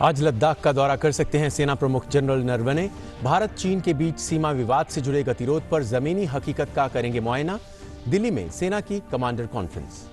आज लद्दाख का दौरा कर सकते हैं सेना प्रमुख जनरल नरवणे। भारत चीन के बीच सीमा विवाद से जुड़े गतिरोध पर जमीनी हकीकत का करेंगे मुआयना। दिल्ली में सेना की कमांडर कॉन्फ्रेंस।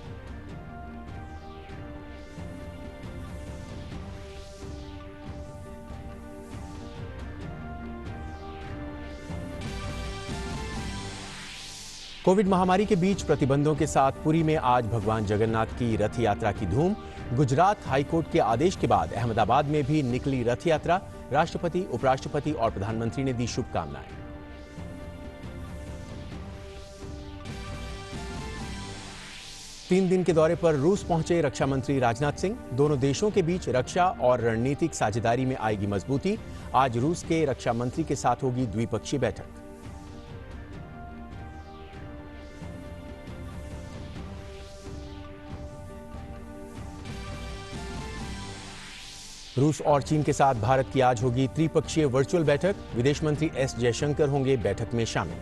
कोविड महामारी के बीच प्रतिबंधों के साथ पुरी में आज भगवान जगन्नाथ की रथ यात्रा की धूम। गुजरात हाईकोर्ट के आदेश के बाद अहमदाबाद में भी निकली रथ यात्रा। राष्ट्रपति, उपराष्ट्रपति और प्रधानमंत्री ने दी शुभकामनाएं। तीन दिन के दौरे पर रूस पहुंचे रक्षा मंत्री राजनाथ सिंह। दोनों देशों के बीच रक्षा और रणनीतिक साझेदारी में आएगी मजबूती। आज रूस के रक्षा मंत्री के साथ होगी द्विपक्षीय बैठक। रूस और चीन के साथ भारत की आज होगी त्रिपक्षीय वर्चुअल बैठक। विदेश मंत्री एस जयशंकर होंगे बैठक में शामिल।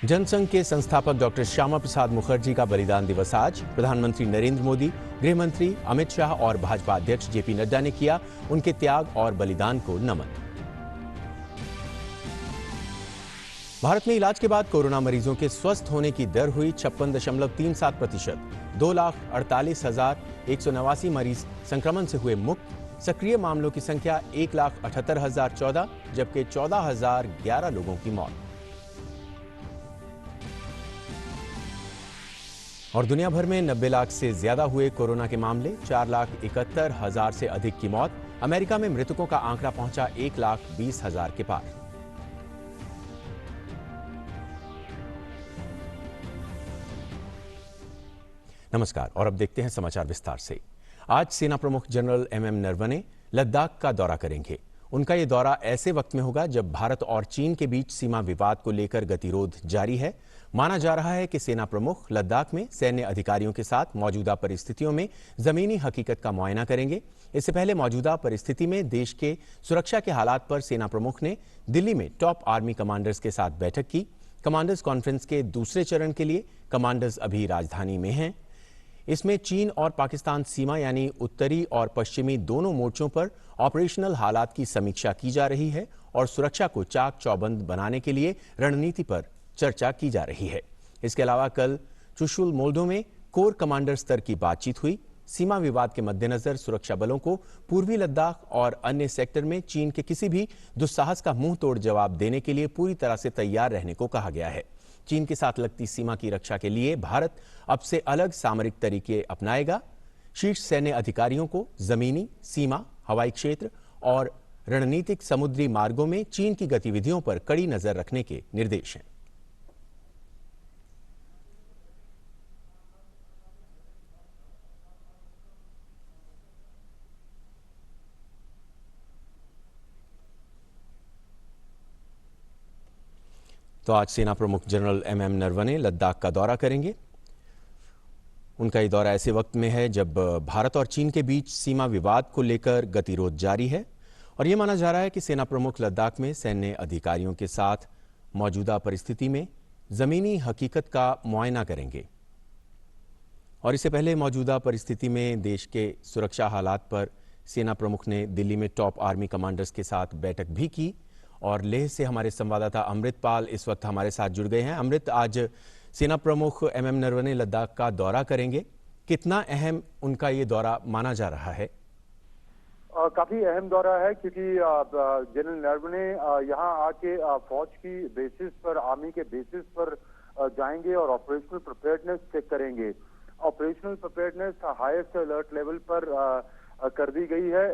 जनसंघ के संस्थापक डॉक्टर श्यामा प्रसाद मुखर्जी का बलिदान दिवस आज। प्रधानमंत्री नरेंद्र मोदी, गृह मंत्री अमित शाह और भाजपा अध्यक्ष जेपी नड्डा ने किया उनके त्याग और बलिदान को नमन। भारत में इलाज के बाद कोरोना मरीजों के स्वस्थ होने की दर हुई 56.37%। 2,48,189 मरीज संक्रमण से हुए मुक्त। सक्रिय मामलों की संख्या 1,78,014, जबकि 14,011 लोगों की मौत। और दुनिया भर में 90 लाख से ज्यादा हुए कोरोना के मामले। 4,71,000 से अधिक की मौत। अमेरिका में मृतकों का आंकड़ा पहुंचा 1,20,000 के पार। नमस्कार और अब देखते हैं समाचार विस्तार से। आज सेना प्रमुख जनरल एमएम नरवणे लद्दाख का दौरा करेंगे। उनका यह दौरा ऐसे वक्त में होगा जब भारत और चीन के बीच सीमा विवाद को लेकर गतिरोध जारी है। माना जा रहा है कि सेना प्रमुख लद्दाख में सैन्य अधिकारियों के साथ मौजूदा परिस्थितियों में जमीनी हकीकत का मुआयना करेंगे। इससे पहले मौजूदा परिस्थिति में देश के सुरक्षा के हालात पर सेना प्रमुख ने दिल्ली में टॉप आर्मी कमांडर्स के साथ बैठक की। कमांडर्स कॉन्फ्रेंस के दूसरे चरण के लिए कमांडर्स अभी राजधानी में हैं। इसमें चीन और पाकिस्तान सीमा यानी उत्तरी और पश्चिमी दोनों मोर्चों पर ऑपरेशनल हालात की समीक्षा की जा रही है और सुरक्षा को चाक चौबंद बनाने के लिए रणनीति पर चर्चा की जा रही है। इसके अलावा कल चुशुल मोल्डो में कोर कमांडर स्तर की बातचीत हुई। सीमा विवाद के मद्देनजर सुरक्षा बलों को पूर्वी लद्दाख और अन्य सेक्टर में चीन के किसी भी दुस्साहस का मुंह तोड़ जवाब देने के लिए पूरी तरह से तैयार रहने को कहा गया है। चीन के साथ लगती सीमा की रक्षा के लिए भारत अब से अलग सामरिक तरीके अपनाएगा। शीर्ष सैन्य अधिकारियों को जमीनी, सीमा, हवाई क्षेत्र और रणनीतिक समुद्री मार्गों में चीन की गतिविधियों पर कड़ी नजर रखने के निर्देश हैं। तो आज सेना प्रमुख जनरल एमएम नरवणे लद्दाख का दौरा करेंगे। उनका ये दौरा ऐसे वक्त में है जब भारत और चीन के बीच सीमा विवाद को लेकर गतिरोध जारी है और यह माना जा रहा है कि सेना प्रमुख लद्दाख में सैन्य अधिकारियों के साथ मौजूदा परिस्थिति में जमीनी हकीकत का मुआयना करेंगे। और इससे पहले मौजूदा परिस्थिति में देश के सुरक्षा हालात पर सेना प्रमुख ने दिल्ली में टॉप आर्मी कमांडर्स के साथ बैठक भी की। और लेह से हमारे संवाददाता अमृतपाल इस वक्त हमारे साथ जुड़ गए हैं। अमृत, आज सेना प्रमुख एमएम नरवणे लद्दाख का दौरा करेंगे। कितना अहम उनका ये दौरा माना जा रहा है? काफी अहम दौरा है क्योंकि जनरल नरवणे यहाँ आके फौज की बेसिस पर, आर्मी के बेसिस पर जाएंगे और ऑपरेशनल प्रिपेयर्डनेस चेक करेंगे। Operational preparedness highest alert level पर कर दी गई है।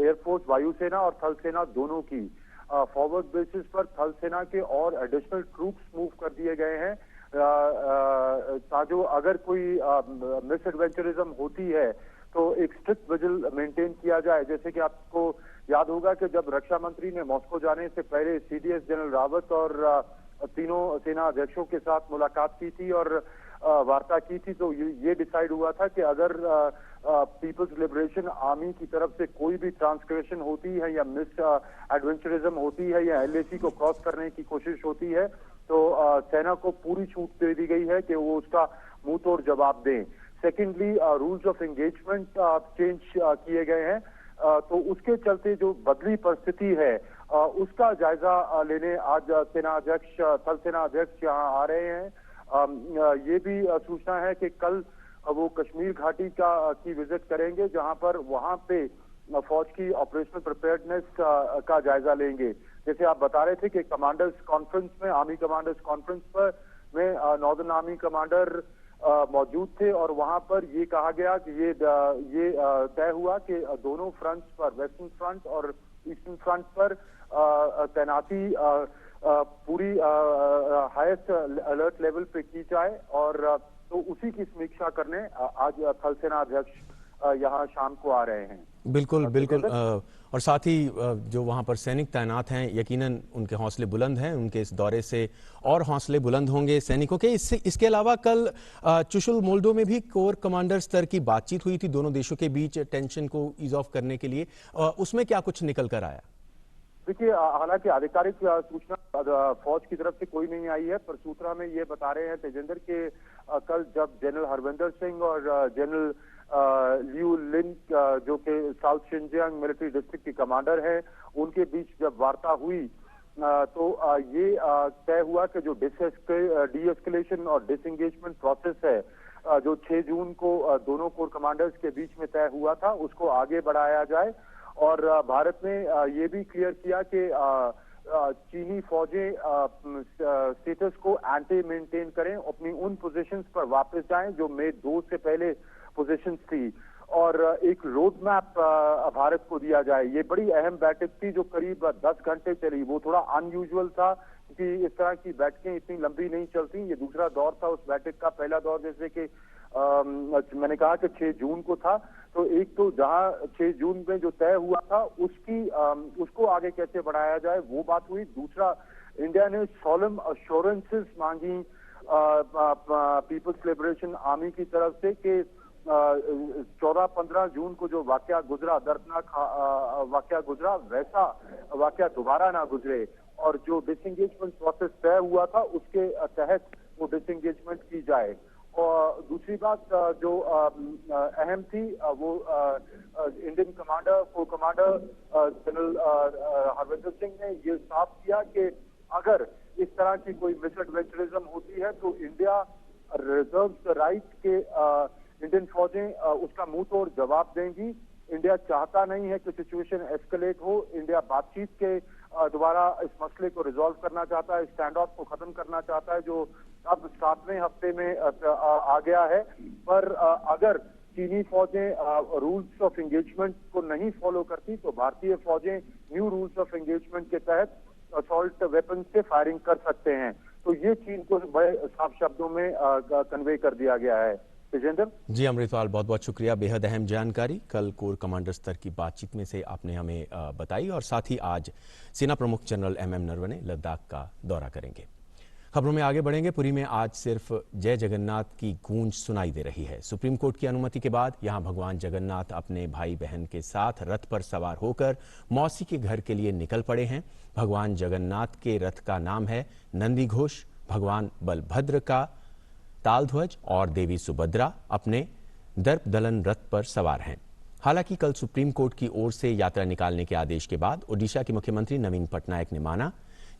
एयरफोर्स, वायुसेना और थल सेना दोनों की फॉरवर्ड बेसिस पर थल सेना के और एडिशनल ट्रूप्स मूव कर दिए गए हैं ताकि अगर कोई मिस एडवेंचरिज्म होती है तो एक स्ट्रिक्ट विजिल मेंटेन किया जाए। जैसे कि आपको याद होगा कि जब रक्षा मंत्री ने मॉस्को जाने से पहले सीडीएस जनरल रावत और तीनों सेना अध्यक्षों के साथ मुलाकात की थी और वार्ता की थी, तो ये डिसाइड हुआ था कि अगर पीपल्स लिबरेशन आर्मी की तरफ से कोई भी ट्रांसग्रेशन होती है या मिस एडवेंचरिज्म होती है या एलएसी को क्रॉस करने की कोशिश होती है तो सेना को पूरी छूट दे दी गई है कि वो उसका मुंह तोड़ जवाब दें। Secondly, rules of engagement change किए गए हैं, तो उसके चलते जो बदली परिस्थिति है उसका जायजा लेने आज सेना अध्यक्ष थल सेना अध्यक्ष यहाँ आ रहे हैं। ये भी सूचना है कि कल वो कश्मीर घाटी की विजिट करेंगे, जहां पर वहां पे फौज की ऑपरेशनल प्रिपेयर्डनेस का जायजा लेंगे। जैसे आप बता रहे थे कि कमांडर्स कॉन्फ्रेंस में, आर्मी कमांडर्स कॉन्फ्रेंस पर में नॉर्दर्न आर्मी कमांडर मौजूद थे और वहां पर ये कहा गया कि ये तय हुआ कि दोनों फ्रंट पर, वेस्टर्न फ्रंट और ईस्टर्न फ्रंट पर तैनाती पूरी हाईएस्ट अलर्ट लेवल पे की जाए और तो उसी की समीक्षा करने आज थल सेना अध्यक्ष यहाँ शाम को आ रहे हैं। बिल्कुल बिल्कुल। और साथ ही जो वहां पर सैनिक तैनात हैं, यकीनन उनके हौसले बुलंद हैं, उनके इस दौरे से और हौसले बुलंद होंगे सैनिकों के। इसके अलावा कल चुशुल मोल्डो में भी कोर कमांडर स्तर की बातचीत हुई थी दोनों देशों के बीच टेंशन को ईज ऑफ करने के लिए। उसमें क्या कुछ निकल कर आया? देखिए, हालांकि आधिकारिक सूचना फौज की तरफ से कोई नहीं आई है, पर सूत्रा में ये बता रहे हैं तेजेंद्र के कल जब जनरल हरविंदर सिंह और जनरल लियू लिन जो कि साउथ शिनजियांग मिलिट्री डिस्ट्रिक्ट के कमांडर हैं, उनके बीच जब वार्ता हुई तो ये तय हुआ कि जो डीएस्केलेशन और डिसएंगेजमेंट प्रोसेस है जो 6 जून को दोनों कोर कमांडर्स के बीच में तय हुआ था, उसको आगे बढ़ाया जाए। और भारत ने ये भी क्लियर किया कि चीनी फौजें स्टेटस को एंटी मेंटेन करें, अपनी उन पोजीशंस पर वापस जाएं जो मई 2 से पहले पोजीशंस थी, और एक रोड मैप भारत को दिया जाए। ये बड़ी अहम बैठक थी जो करीब 10 घंटे चली। वो थोड़ा अनयूजुअल था क्योंकि इस तरह की बैठकें इतनी लंबी नहीं चलती। ये दूसरा दौर था उस बैठक का। पहला दौर जैसे कि मैंने कहा कि 6 जून को था, तो एक तो जहां 6 जून में जो तय हुआ था उसको आगे कैसे बढ़ाया जाए वो बात हुई। दूसरा, इंडिया ने सॉलम अश्योरेंसेस मांगी पीपल्स लिबरेशन आर्मी की तरफ से कि 14-15 जून को जो वाकया गुजरा, दर्दनाक वाकया गुजरा, वैसा वाकया दोबारा ना गुजरे, और जो डिसएंगेजमेंट प्रोसेस तय हुआ था उसके तहत वो डिसएंगेजमेंट की जाए। और दूसरी बात जो अहम थी वो Indian core commander general Harvinder Singh ने ये साफ किया कि अगर इस तरह की कोई मिसएडवेंचरिज्म होती है तो इंडिया रिजर्व्स द राइट के इंडियन फौजें उसका मुंह तोड़ जवाब देंगी। इंडिया चाहता नहीं है कि सिचुएशन एस्केलेट हो। इंडिया बातचीत के द्वारा इस मसले को रिजॉल्व करना चाहता है, स्टैंड ऑफ को खत्म करना चाहता है जो अब 7वें हफ्ते में आ गया है। पर अगर चीनी फौजें रूल्स ऑफ एंगेजमेंट को नहीं फॉलो करती तो भारतीय फौजें न्यू रूल्स ऑफ एंगेजमेंट के तहत असॉल्ट वेपन से फायरिंग कर सकते हैं। तो ये चीन को बड़े साफ शब्दों में कन्वे कर दिया गया है। तेजेंद्र जी, अमृतपाल, बहुत बहुत शुक्रिया। बेहद अहम जानकारी कल कोर कमांडर स्तर की बातचीत में से आपने हमें बताई। और साथ ही आज सेना प्रमुख जनरल MM नरवणे लद्दाख का दौरा करेंगे। खबरों में आगे बढ़ेंगे। पुरी में आज सिर्फ जय जगन्नाथ की गूंज सुनाई दे रही है। सुप्रीम कोर्ट की अनुमति के बाद यहां भगवान जगन्नाथ अपने भाई बहन के साथ रथ पर सवार होकर मौसी के घर के लिए निकल पड़े हैं। भगवान जगन्नाथ के रथ का नाम है नंदी घोष। भगवान बलभद्र का तालध्वज और देवी सुभद्रा अपने दर्प दलन रथ पर सवार हैं। हालांकि कल सुप्रीम कोर्ट की ओर से यात्रा निकालने के आदेश के बाद ओडिशा के मुख्यमंत्री नवीन पटनायक ने माना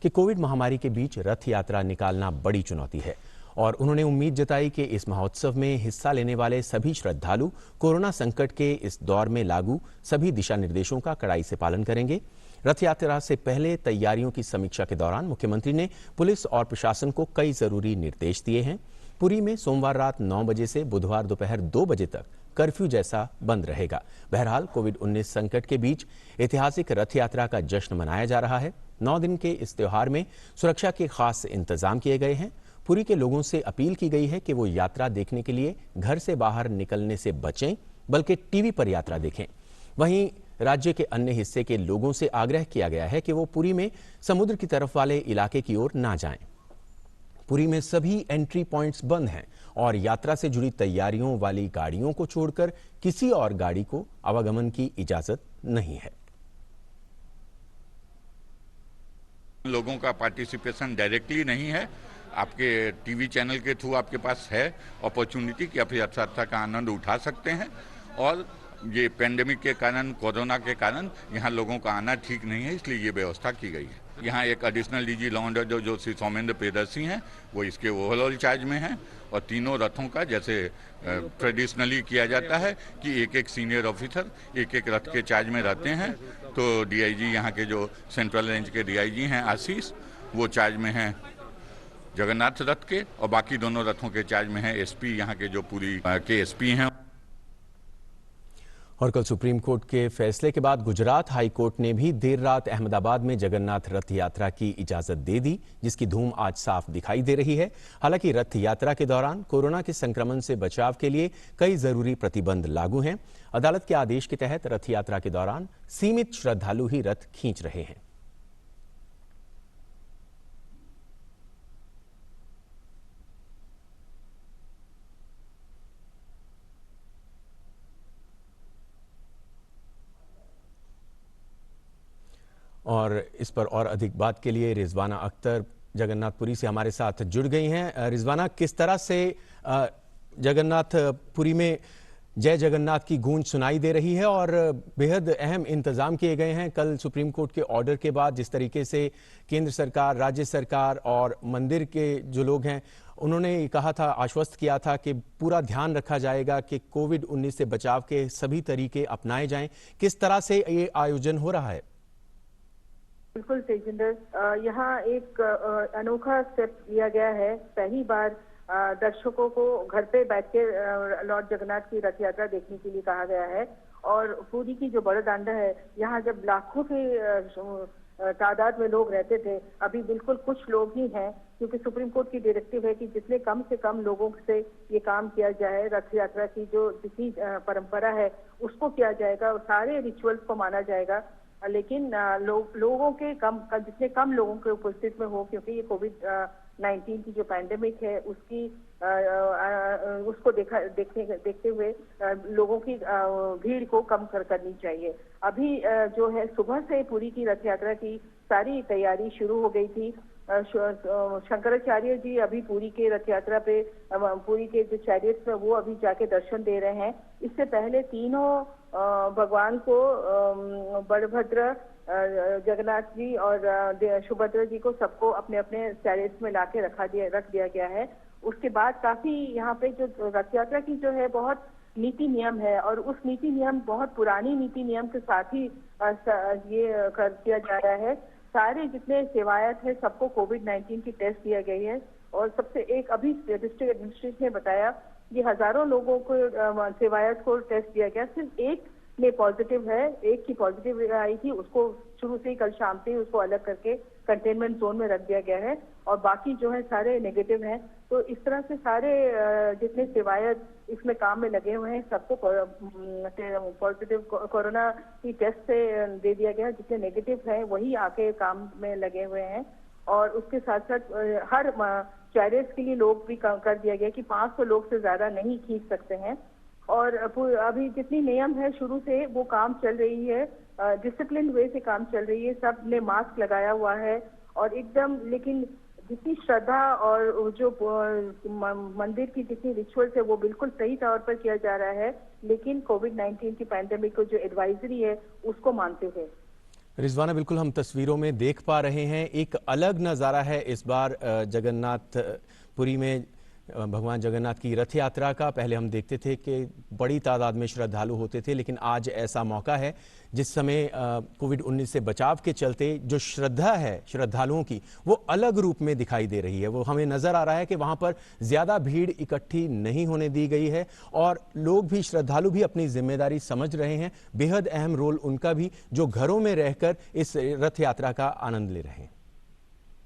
कि कोविड महामारी के बीच रथ यात्रा निकालना बड़ी चुनौती है, और उन्होंने उम्मीद जताई कि इस महोत्सव में हिस्सा लेने वाले सभी श्रद्धालु कोरोना संकट के इस दौर में लागू सभी दिशा निर्देशों का कड़ाई से पालन करेंगे। रथ यात्रा से पहले तैयारियों की समीक्षा के दौरान मुख्यमंत्री ने पुलिस और प्रशासन को कई जरूरी निर्देश दिए हैं। पुरी में सोमवार रात 9 बजे से बुधवार दोपहर 2 बजे तक कर्फ्यू जैसा बंद रहेगा। बहरहाल कोविड-19 संकट के बीच ऐतिहासिक रथ यात्रा का जश्न मनाया जा रहा है। 9 दिन के इस त्योहार में सुरक्षा के खास इंतजाम किए गए हैं। पुरी के लोगों से अपील की गई है कि वो यात्रा देखने के लिए घर से बाहर निकलने से बचें, बल्कि टीवी पर यात्रा देखें। वहीं राज्य के अन्य हिस्से के लोगों से आग्रह किया गया है कि वो पुरी में समुद्र की तरफ वाले इलाके की ओर ना जाएं। पुरी में सभी एंट्री पॉइंट्स बंद हैं और यात्रा से जुड़ी तैयारियों वाली गाड़ियों को छोड़कर किसी और गाड़ी को आवागमन की इजाजत नहीं है। लोगों का पार्टिसिपेशन डायरेक्टली नहीं है। आपके टीवी चैनल के थ्रू आपके पास है अपॉर्चुनिटी कि आप यात्रा का आनंद उठा सकते हैं। और ये पेंडेमिक के कारण, कोरोना के कारण यहाँ लोगों का आना ठीक नहीं है, इसलिए ये व्यवस्था की गई है। यहाँ एक additional DG law and order जो श्री सौमेंद्र प्रियदर्शी हैं, वो इसके ओवरऑल चार्ज में हैं। और तीनों रथों का जैसे ट्रेडिशनली किया जाता है कि एक एक सीनियर ऑफिसर एक एक रथ के चार्ज में रहते हैं। तो डीआईजी यहाँ के जो सेंट्रल रेंज के डीआईजी हैं आशीष, वो चार्ज में हैं जगन्नाथ रथ के, और बाकी दोनों रथों के चार्ज में हैं एसपी यहाँ के जो पूरी के एसपी हैं। और कल सुप्रीम कोर्ट के फैसले के बाद गुजरात हाई कोर्ट ने भी देर रात अहमदाबाद में जगन्नाथ रथ यात्रा की इजाजत दे दी, जिसकी धूम आज साफ दिखाई दे रही है। हालांकि रथ यात्रा के दौरान कोरोना के संक्रमण से बचाव के लिए कई जरूरी प्रतिबंध लागू हैं। अदालत के आदेश के तहत रथ यात्रा के दौरान सीमित श्रद्धालु ही रथ खींच रहे हैं। और इस पर और अधिक बात के लिए रिजवाना अख्तर जगन्नाथपुरी से हमारे साथ जुड़ गई हैं। रिजवाना, किस तरह से जगन्नाथपुरी में जय जगन्नाथ की गूंज सुनाई दे रही है और बेहद अहम इंतजाम किए गए हैं कल सुप्रीम कोर्ट के ऑर्डर के बाद, जिस तरीके से केंद्र सरकार, राज्य सरकार और मंदिर के जो लोग हैं उन्होंने कहा था, आश्वस्त किया था कि पूरा ध्यान रखा जाएगा कि कोविड-19 से बचाव के सभी तरीके अपनाए जाएं। किस तरह से ये आयोजन हो रहा है? बिल्कुल तेजिंदर, यहाँ एक अनोखा स्टेप लिया गया है। पहली बार दर्शकों को घर पे बैठ के लॉर्ड जगन्नाथ की रथ यात्रा देखने के लिए कहा गया है। और पुरी की जो बड़दांडा है, यहाँ जब लाखों के तादाद में लोग रहते थे, अभी बिल्कुल कुछ लोग ही हैं, क्योंकि सुप्रीम कोर्ट की डायरेक्टिव है कि जितने कम से कम लोगों से ये काम किया जाए, रथ यात्रा की जो जितनी परंपरा है उसको किया जाएगा और सारे रिचुअल्स को माना जाएगा। लेकिन लोगों के जितने कम लोगों के उपस्थित में हो, क्योंकि ये कोविड-19 की जो पैंडेमिक है उसको देखते हुए लोगों की भीड़ को कम करनी चाहिए। अभी जो है सुबह से पुरी की रथ यात्रा की सारी तैयारी शुरू हो गई थी। शंकराचार्य जी अभी पुरी के रथ यात्रा पे, पुरी के जो चैरियट्स में वो अभी जाके दर्शन दे रहे हैं। इससे पहले तीनों भगवान को, बलभद्र, जगन्नाथ जी और सुभद्रा जी को, सबको अपने अपने चैरियट्स में लाके रख दिया गया है। उसके बाद काफी यहाँ पे जो रथ यात्रा की जो है बहुत नीति नियम है, और उस नीति नियम, बहुत पुरानी नीति नियम के साथ ही ये किया जा रहा है। सारे जितने सेवायत है सबको कोविड-19 की टेस्ट दिया गई है। और सबसे एक अभी डिस्ट्रिक्ट एडमिनिस्ट्रेशन ने बताया ये हजारों लोगों को सेवायत को टेस्ट दिया गया, सिर्फ एक में पॉजिटिव है, एक की पॉजिटिव आई थी, उसको शुरू से ही कल शाम से ही उसको अलग करके कंटेनमेंट जोन में रख दिया गया है, और बाकी जो है सारे नेगेटिव हैं। तो इस तरह से सारे जितने सेवायत इसमें काम में लगे हुए हैं सबको पॉजिटिव कोरोना की टेस्ट से दे दिया गया है। जितने नेगेटिव हैं वही आके काम में लगे हुए हैं। और उसके साथ साथ हर चैरियट्स के लिए लोग भी कर दिया गया कि 500 लोग से ज्यादा नहीं खींच सकते हैं। और अभी जितनी नियम है शुरू से वो काम चल रही है, डिसिप्लिन वे से काम चल रही है। सब ने मास्क लगाया हुआ है और एकदम, लेकिन जितनी श्रद्धा और जो मंदिर की जितनी रिचुअल्स है वो बिल्कुल सही तौर पर किया जा रहा है, लेकिन कोविड-19 की पैंडेमिक को जो एडवाइजरी है उसको मानते हुए। रिजवाना, बिल्कुल हम तस्वीरों में देख पा रहे हैं, एक अलग नज़ारा है इस बार जगन्नाथपुरी में भगवान जगन्नाथ की रथ यात्रा का। पहले हम देखते थे कि बड़ी तादाद में श्रद्धालु होते थे, लेकिन आज ऐसा मौका है जिस समय कोविड-19 से बचाव के चलते जो श्रद्धा है श्रद्धालुओं की वो अलग रूप में दिखाई दे रही है। वो हमें नजर आ रहा है कि वहां पर ज्यादा भीड़ इकट्ठी नहीं होने दी गई है और लोग भी, श्रद्धालु भी अपनी जिम्मेदारी समझ रहे हैं। बेहद अहम रोल उनका भी, जो घरों में रहकर इस रथ यात्रा का आनंद ले रहे हैं।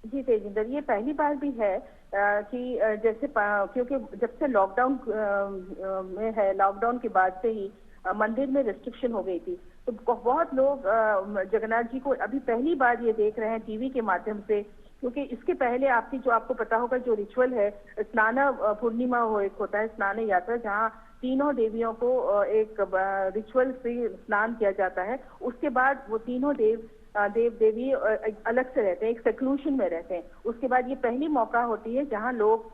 जी तेजिंदर, ये पहली बार भी है कि जैसे, क्योंकि जब से लॉकडाउन में है, लॉकडाउन के बाद से ही मंदिर में रेस्ट्रिक्शन हो गई थी, तो बहुत लोग जगन्नाथ जी को अभी पहली बार ये देख रहे हैं टीवी के माध्यम से क्योंकि इसके पहले आपको पता होगा जो रिचुअल है, स्नान पूर्णिमा हो एक होता है, स्नान यात्रा, जहाँ तीनों देवियों को एक रिचुअल से स्नान किया जाता है। उसके बाद वो तीनों देव देवी अलग से रहते हैं, एक सेक्लूशन में रहते हैं। उसके बाद ये पहली मौका होती है जहाँ लोग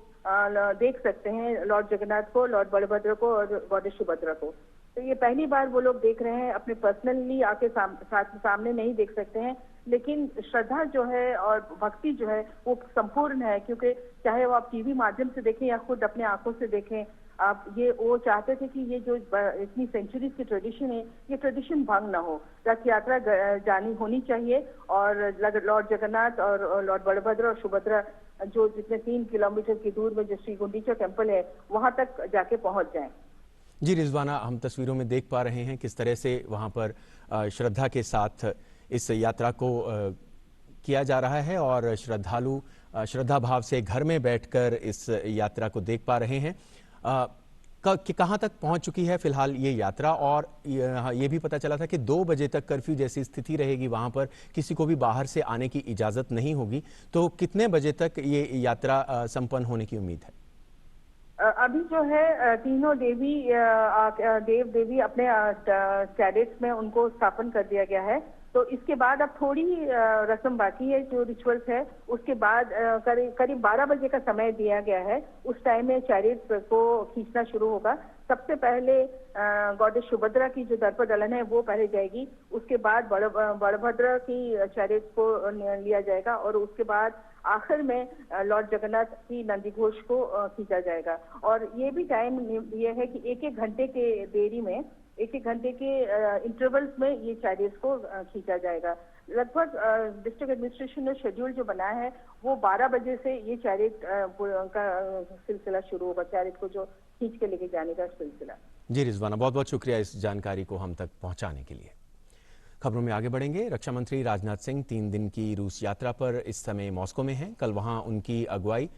देख सकते हैं लॉर्ड जगन्नाथ को, लॉर्ड बलभद्र को और गॉडेस सुभद्रा को। तो ये पहली बार वो लोग देख रहे हैं, अपने पर्सनली आके सामने नहीं देख सकते हैं, लेकिन श्रद्धा जो है और भक्ति जो है वो संपूर्ण है। क्योंकि चाहे वो आप टीवी माध्यम से देखें या खुद अपने आंखों से देखें, आप वो चाहते थे कि ये जो इतनी सेंचुरीज की ट्रेडिशन है, ये ट्रेडिशन भंग ना हो। रथ यात्रा जानी होनी चाहिए और लॉर्ड जगन्नाथ और लॉर्ड बलभद्र और सुभद्रा जो जितने 3 किलोमीटर की दूर में जो श्री गुंडीचा टेम्पल है वहां तक जाके पहुंच जाएं। जी रिजवाना, हम तस्वीरों में देख पा रहे हैं किस तरह से वहां पर श्रद्धा के साथ इस यात्रा को किया जा रहा है और श्रद्धालु श्रद्धा भाव से घर में बैठकर इस यात्रा को देख पा रहे हैं। कहाँ तक पहुंच चुकी है फिलहाल ये यात्रा, और ये भी पता चला था कि 2 बजे तक कर्फ्यू जैसी स्थिति रहेगी, वहां पर किसी को भी बाहर से आने की इजाजत नहीं होगी। तो कितने बजे तक ये यात्रा संपन्न होने की उम्मीद है? अभी जो है तीनों देव देवी अपने चैरिट्स में उनको स्थापन कर दिया गया है। तो इसके बाद अब थोड़ी रस्म बाकी है, जो रिचुअल्स है। उसके बाद करीब 12 बजे का समय दिया गया है। उस टाइम में चैरिट्स को खींचना शुरू होगा। सबसे पहले गॉडेस सुभद्रा की जो दर्प दलन है वो पहले जाएगी। उसके बाद बलभद्र की चैरिट्स को लिया जाएगा और उसके बाद आखिर में लॉर्ड जगन्नाथ की नंदी घोष को खींचा जाएगा। और ये भी टाइम ये है कि 1-1 घंटे के देरी में, 1-1 घंटे के इंटरवल्स में ये चैरिट्स को खींचा जाएगा। लगभग डिस्ट्रिक्ट एडमिनिस्ट्रेशन ने शेड्यूल जो बनाया है वो 12 बजे से ये चैरिट का सिलसिला शुरू होगा, चैरिट को जो खींच के लेके जाने का सिलसिला। जी रिजवाना, बहुत बहुत शुक्रिया इस जानकारी को हम तक पहुंचाने के लिए। खबरों में आगे बढ़ेंगे। रक्षा मंत्री राजनाथ सिंह 3 दिन की रूस यात्रा पर इस समय मॉस्को में हैं। कल वहां उनकी अगुवाई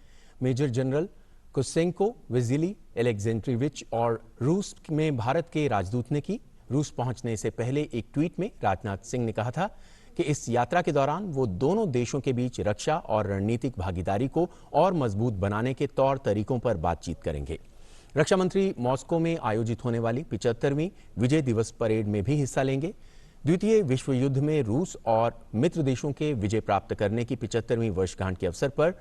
मेजर जनरल कुसेंको, विजिली, एलेक्जेंड्रीविच और रूस में भारत के राजदूत ने की। रूस पहुंचने से पहले एक ट्वीट में राजनाथ सिंह ने कहा था कि इस यात्रा के दौरान वो दोनों देशों के बीच रक्षा और रणनीतिक भागीदारी को और मजबूत बनाने के तौर तरीकों पर बातचीत करेंगे। रक्षा मंत्री मॉस्को में आयोजित होने वाली 75वीं विजय दिवस परेड में भी हिस्सा लेंगे। द्वितीय विश्व युद्ध में रूस और मित्र देशों के विजय प्राप्त करने की 75वीं वर्षगांठ के अवसर पर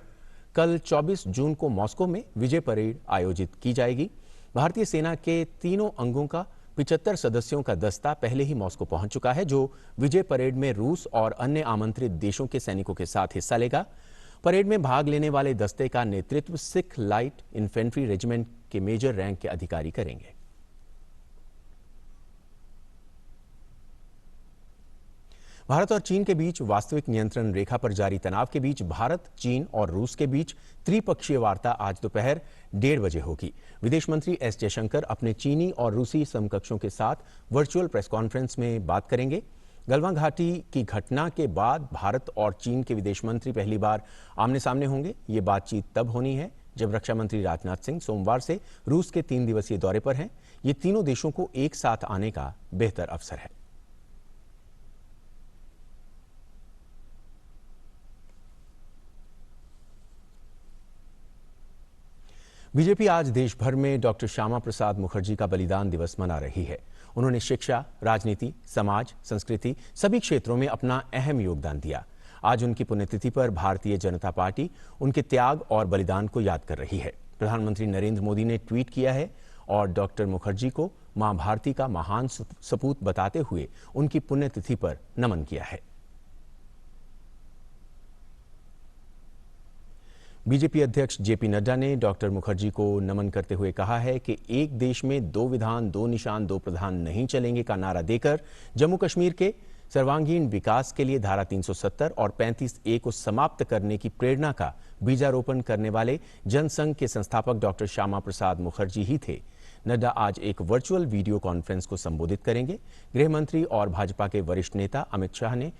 कल 24 जून को मॉस्को में विजय परेड आयोजित की जाएगी। भारतीय सेना के तीनों अंगों का 75 सदस्यों का दस्ता पहले ही मॉस्को पहुंच चुका है, जो विजय परेड में रूस और अन्य आमंत्रित देशों के सैनिकों के साथ हिस्सा लेगा। परेड में भाग लेने वाले दस्ते का नेतृत्व सिख लाइट इन्फेंट्री रेजिमेंट के मेजर रैंक के अधिकारी करेंगे। भारत और चीन के बीच वास्तविक नियंत्रण रेखा पर जारी तनाव के बीच भारत, चीन और रूस के बीच त्रिपक्षीय वार्ता आज दोपहर 1:30 बजे होगी। विदेश मंत्री एस जयशंकर अपने चीनी और रूसी समकक्षों के साथ वर्चुअल प्रेस कॉन्फ्रेंस में बात करेंगे। गलवान घाटी की घटना के बाद भारत और चीन के विदेश मंत्री पहली बार आमने सामने होंगे। ये बातचीत तब होनी है जब रक्षा मंत्री राजनाथ सिंह सोमवार से रूस के 3 दिवसीय दौरे पर हैं। ये तीनों देशों को एक साथ आने का बेहतर अवसर है। बीजेपी आज देश भर में डॉक्टर श्यामा प्रसाद मुखर्जी का बलिदान दिवस मना रही है। उन्होंने शिक्षा, राजनीति, समाज, संस्कृति सभी क्षेत्रों में अपना अहम योगदान दिया। आज उनकी पुण्यतिथि पर भारतीय जनता पार्टी उनके त्याग और बलिदान को याद कर रही है। प्रधानमंत्री नरेंद्र मोदी ने ट्वीट किया है और डॉक्टर मुखर्जी को मां भारती का महान सपूत बताते हुए उनकी पुण्यतिथि पर नमन किया है। बीजेपी अध्यक्ष जेपी नड्डा ने डॉक्टर मुखर्जी को नमन करते हुए कहा है कि एक देश में 2 विधान, 2 निशान, 2 प्रधान नहीं चलेंगे का नारा देकर जम्मू कश्मीर के सर्वांगीण विकास के लिए धारा 370 और 35A को समाप्त करने की प्रेरणा का बीजारोपण करने वाले जनसंघ के संस्थापक डॉक्टर श्यामा प्रसाद मुखर्जी ही थे। नड्डा आज एक वर्चुअल वीडियो कॉन्फ्रेंस को संबोधित करेंगे। गृह मंत्री और भाजपा के वरिष्ठ नेता अमित शाह ने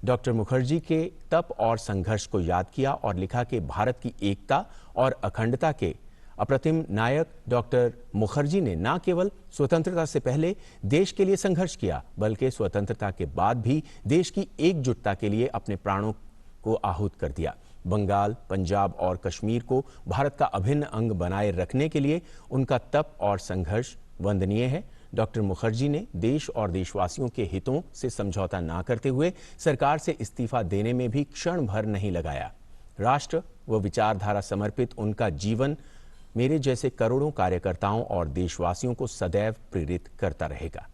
डॉक्टर मुखर्जी के तप और संघर्ष को याद किया और लिखा कि भारत की एकता और अखंडता के अप्रतिम नायक डॉक्टर मुखर्जी ने न केवल स्वतंत्रता से पहले देश के लिए संघर्ष किया, बल्कि स्वतंत्रता के बाद भी देश की एकजुटता के लिए अपने प्राणों को आहूत कर दिया। बंगाल, पंजाब और कश्मीर को भारत का अभिन्न अंग बनाए रखने के लिए उनका तप और संघर्ष वंदनीय है। डॉक्टर मुखर्जी ने देश और देशवासियों के हितों से समझौता ना करते हुए सरकार से इस्तीफा देने में भी क्षण भर नहीं लगाया। राष्ट्र व विचारधारा समर्पित उनका जीवन मेरे जैसे करोड़ों कार्यकर्ताओं और देशवासियों को सदैव प्रेरित करता रहेगा।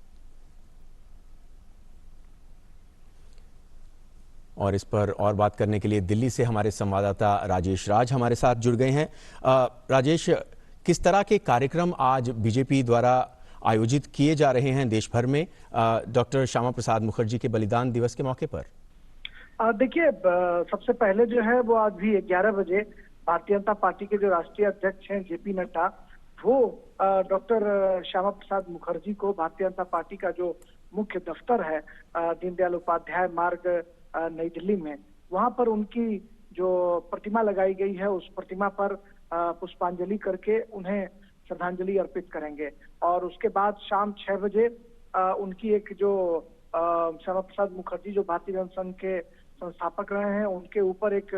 और इस पर और बात करने के लिए दिल्ली से हमारे संवाददाता राजेश राज हमारे साथ जुड़ गए हैं। राजेश, किस तरह के कार्यक्रम आज बीजेपी द्वारा आयोजित किए जा रहे हैं देश भर में डॉक्टर श्यामा प्रसाद मुखर्जी के बलिदान दिवस के मौके पर? देखिए, सबसे पहले जो है वो आज भी 11 बजे भारतीय जनता पार्टी के जो राष्ट्रीय अध्यक्ष हैं जेपी नड्डा, वो डॉक्टर श्यामा प्रसाद मुखर्जी को भारतीय जनता पार्टी का जो मुख्य दफ्तर है दीनदयाल उपाध्याय मार्ग नई दिल्ली में, वहां पर उनकी जो प्रतिमा लगाई गई है उस प्रतिमा पर पुष्पांजलि करके उन्हें श्रद्धांजलि अर्पित करेंगे। और उसके बाद शाम 6 बजे उनकी एक जो श्यामा प्रसाद मुखर्जी जो भारतीय जनसंघ के संस्थापक रहे हैं, उनके ऊपर एक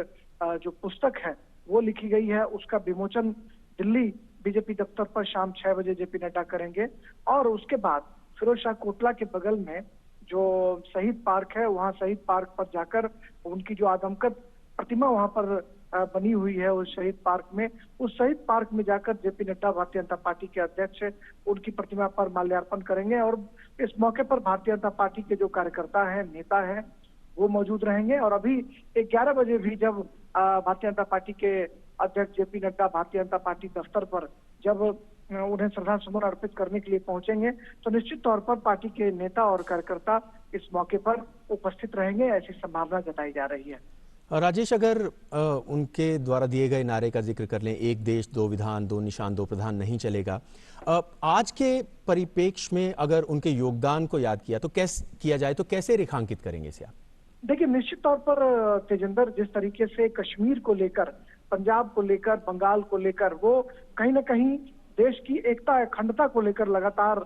जो पुस्तक है वो लिखी गई है, उसका विमोचन दिल्ली बीजेपी दफ्तर पर शाम 6 बजे जेपी नड्डा करेंगे। और उसके बाद फिरोज शाह कोटला के बगल में जो शहीद पार्क है, वहां शहीद पार्क पर जाकर उनकी जो आदमकद प्रतिमा वहां पर बनी हुई है उस शहीद पार्क में, उस शहीद पार्क में जाकर जेपी नड्डा भारतीय जनता पार्टी के अध्यक्ष उनकी प्रतिमा पर माल्यार्पण करेंगे। और इस मौके पर भारतीय जनता पार्टी के जो कार्यकर्ता हैं, नेता हैं, वो मौजूद रहेंगे। और अभी 11 बजे भी जब भारतीय जनता पार्टी के अध्यक्ष जेपी नड्डा भारतीय जनता पार्टी दफ्तर पर जब उन्हें श्रद्धा सुमन अर्पित करने के लिए पहुंचेंगे, तो निश्चित तौर पर पार्टी के नेता और कार्यकर्ता इस मौके पर उपस्थित रहेंगे, ऐसी संभावना जताई जा रही है। राजेश, अगर उनके द्वारा दिए गए नारे का जिक्र कर लें, एक देश दो विधान दो निशान दो प्रधान नहीं चलेगा, आज के परिप्रेक्ष्य में अगर उनके योगदान को याद किया तो कैसे किया जाए, तो कैसे रेखांकित करेंगे इसे आप? देखिए, निश्चित तौर पर तेजेंद्र, जिस तरीके से कश्मीर को लेकर, पंजाब को लेकर, बंगाल को लेकर वो कहीं ना कहीं देश की एकता अखंडता को लेकर लगातार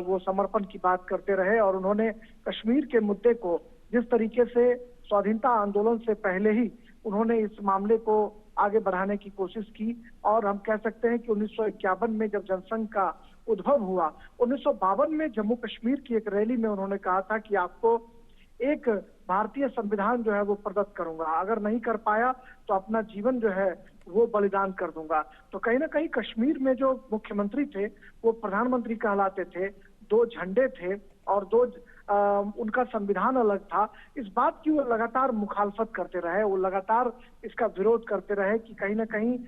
वो समर्पण की बात करते रहे। और उन्होंने कश्मीर के मुद्दे को जिस तरीके से स्वाधीनता आंदोलन से पहले ही उन्होंने इस मामले को आगे बढ़ाने की कोशिश की। और हम कह सकते हैं कि 1951 में जब जनसंघ का उद्भव हुआ, 1952 में जम्मू कश्मीर की एक रैली में उन्होंने कहा था कि आपको एक भारतीय संविधान जो है वो प्रदत्त करूंगा, अगर नहीं कर पाया तो अपना जीवन जो है वो बलिदान कर दूंगा। तो कहीं ना कहीं कश्मीर में जो मुख्यमंत्री थे वो प्रधानमंत्री कहलाते थे, 2 झंडे थे और 2 उनका संविधान अलग था। इस बात की वो लगातार मुखालफत करते रहे, वो लगातार इसका विरोध करते रहे कि कहीं ना कहीं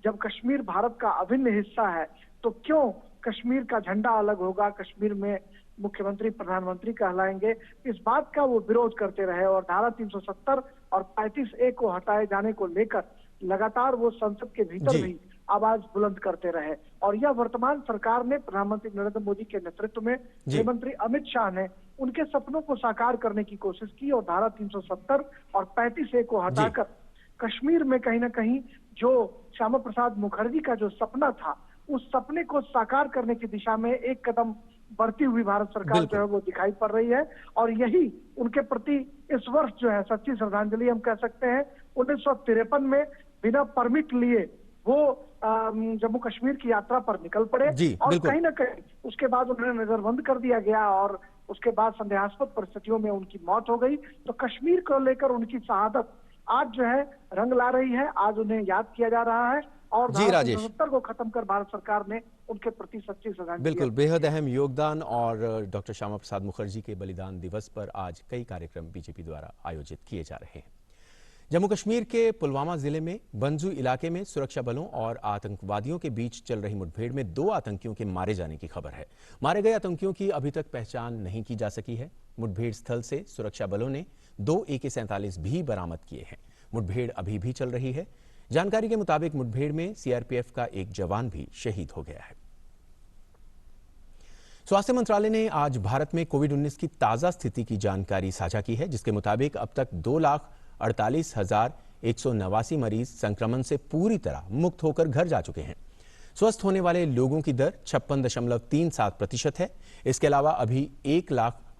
जब कश्मीर भारत का अभिन्न हिस्सा है तो क्यों कश्मीर का झंडा अलग होगा, कश्मीर में मुख्यमंत्री प्रधानमंत्री कहलाएंगे। इस बात का वो विरोध करते रहे और धारा 370 और 35A को हटाए जाने को लेकर लगातार वो संसद के भीतर भी आवाज बुलंद करते रहे। और यह वर्तमान सरकार ने, प्रधानमंत्री नरेंद्र मोदी के नेतृत्व में, गृह मंत्री अमित शाह ने उनके सपनों को साकार करने की कोशिश की और धारा 370 और 35A को हटाकर कश्मीर में कहीं ना कहीं जो श्यामा प्रसाद मुखर्जी का जो सपना था, उस सपने को साकार करने की दिशा में एक कदम बढ़ती हुई भारत सरकार जो है वो दिखाई पड़ रही है। और यही उनके प्रति इस वर्ष जो है सच्ची श्रद्धांजलि हम कह सकते हैं। 1953 में बिना परमिट लिए वो जम्मू कश्मीर की यात्रा पर निकल पड़े और कहीं ना कहीं उसके बाद उन्हें नजरबंद कर दिया गया और उसके बाद संदेहास्पद परिस्थितियों में उनकी मौत हो गई। तो कश्मीर को लेकर उनकी शहादत आज जो है रंग ला रही है, आज उन्हें याद किया जा रहा है और 1970 को खत्म कर भारत सरकार ने उनके प्रति सच्ची श्रद्धांजलि। बिल्कुल, बेहद अहम योगदान। और डॉक्टर श्यामा प्रसाद मुखर्जी के बलिदान दिवस पर आज कई कार्यक्रम बीजेपी द्वारा आयोजित किए जा रहे हैं। जम्मू कश्मीर के पुलवामा जिले में बंजू इलाके में सुरक्षा बलों और आतंकवादियों के बीच चल रही मुठभेड़ में 2 आतंकियों के मारे जाने की खबर है। मारे गए आतंकियों की अभी तक पहचान नहीं की जा सकी है। मुठभेड़ स्थल से सुरक्षा बलों ने 2 AK-47 भी बरामद किए हैं। मुठभेड़ अभी भी चल रही है। जानकारी के मुताबिक मुठभेड़ में CRPF का एक जवान भी शहीद हो गया है। स्वास्थ्य मंत्रालय ने आज भारत में कोविड-19 की ताजा स्थिति की जानकारी साझा की है, जिसके मुताबिक अब तक 2,48,189 मरीज संक्रमण से पूरी तरह मुक्त होकर घर जा चुके हैं। स्वस्थ होने वाले लोगों की दर 56.37% है। इसके अलावा अभी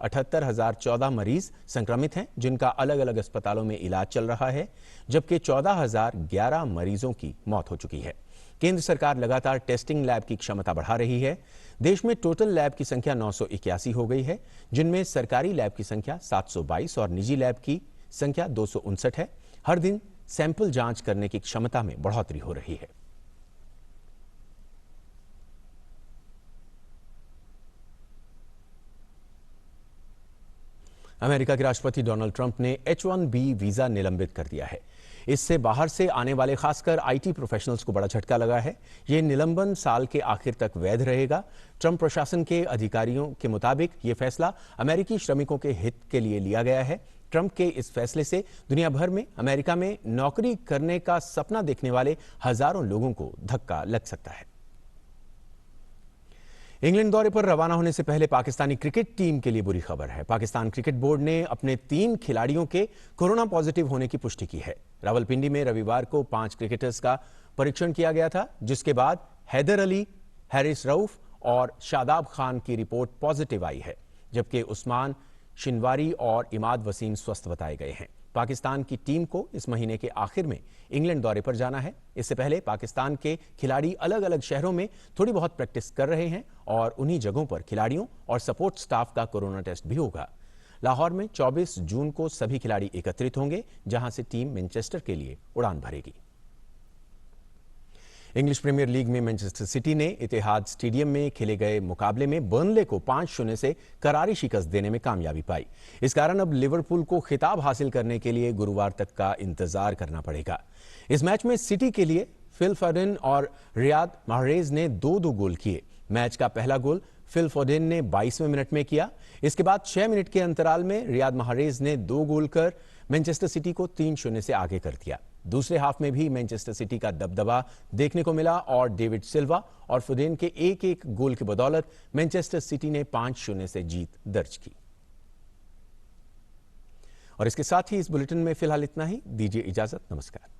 78,014 मरीज संक्रमित हैं, जिनका अलग अलग अस्पतालों में इलाज चल रहा है, जबकि 14,011 मरीजों की मौत हो चुकी है। केंद्र सरकार लगातार टेस्टिंग लैब की क्षमता बढ़ा रही है। देश में टोटल लैब की संख्या 981 हो गई है, जिनमें सरकारी लैब की संख्या 722 और निजी लैब की संख्या 259 है। हर दिन सैंपल जांच करने की क्षमता में बढ़ोतरी हो रही है। अमेरिका के राष्ट्रपति डोनाल्ड ट्रंप ने H-1B वीजा निलंबित कर दिया है। इससे बाहर से आने वाले खासकर आईटी प्रोफेशनल्स को बड़ा झटका लगा है। यह निलंबन साल के आखिर तक वैध रहेगा। ट्रंप प्रशासन के अधिकारियों के मुताबिक यह फैसला अमेरिकी श्रमिकों के हित के लिए लिया गया है। ट्रंप के इस फैसले से दुनिया भर में अमेरिका में नौकरी करने का सपना देखने वाले हजारों लोगों को धक्का लग सकता है। इंग्लैंड दौरे पर रवाना होने से पहले पाकिस्तानी क्रिकेट टीम के लिए बुरी खबर है। पाकिस्तान क्रिकेट बोर्ड ने अपने 3 खिलाड़ियों के कोरोना पॉजिटिव होने की पुष्टि की है। रावलपिंडी में रविवार को 5 क्रिकेटर्स का परीक्षण किया गया था, जिसके बाद हैदर अली, हैरिस रऊफ और शादाब खान की रिपोर्ट पॉजिटिव आई है, जबकि उस्मान शिनवारी और इमाद वसीम स्वस्थ बताए गए हैं। पाकिस्तान की टीम को इस महीने के आखिर में इंग्लैंड दौरे पर जाना है। इससे पहले पाकिस्तान के खिलाड़ी अलग अलग शहरों में थोड़ी बहुत प्रैक्टिस कर रहे हैं और उन्हीं जगहों पर खिलाड़ियों और सपोर्ट स्टाफ का कोरोना टेस्ट भी होगा। लाहौर में 24 जून को सभी खिलाड़ी एकत्रित होंगे, जहां से टीम मैनचेस्टर के लिए उड़ान भरेगी। इंग्लिश प्रीमियर लीग में मैनचेस्टर सिटी ने इतिहाद स्टेडियम में खेले गए मुकाबले में बर्नले को 5-0 से करारी शिकस्त देने में कामयाबी पाई। इस कारण अब लिवरपूल को खिताब हासिल करने के लिए गुरुवार तक का इंतजार करना पड़ेगा। इस मैच में सिटी के लिए फिल फोडेन और रियाद माहरेज ने 2-2 गोल किए। मैच का पहला गोल फिल फोडेन ने 22वें मिनट में किया। इसके बाद 6 मिनट के अंतराल में रियाद माहरेज ने 2 गोल कर मैनचेस्टर सिटी को 3-0 से आगे कर दिया। दूसरे हाफ में भी मैनचेस्टर सिटी का दबदबा देखने को मिला और डेविड सिल्वा और फोडेन के 1-1 गोल की बदौलत मैनचेस्टर सिटी ने 5-0 से जीत दर्ज की। और इसके साथ ही इस बुलेटिन में फिलहाल इतना ही। दीजिए इजाजत। नमस्कार।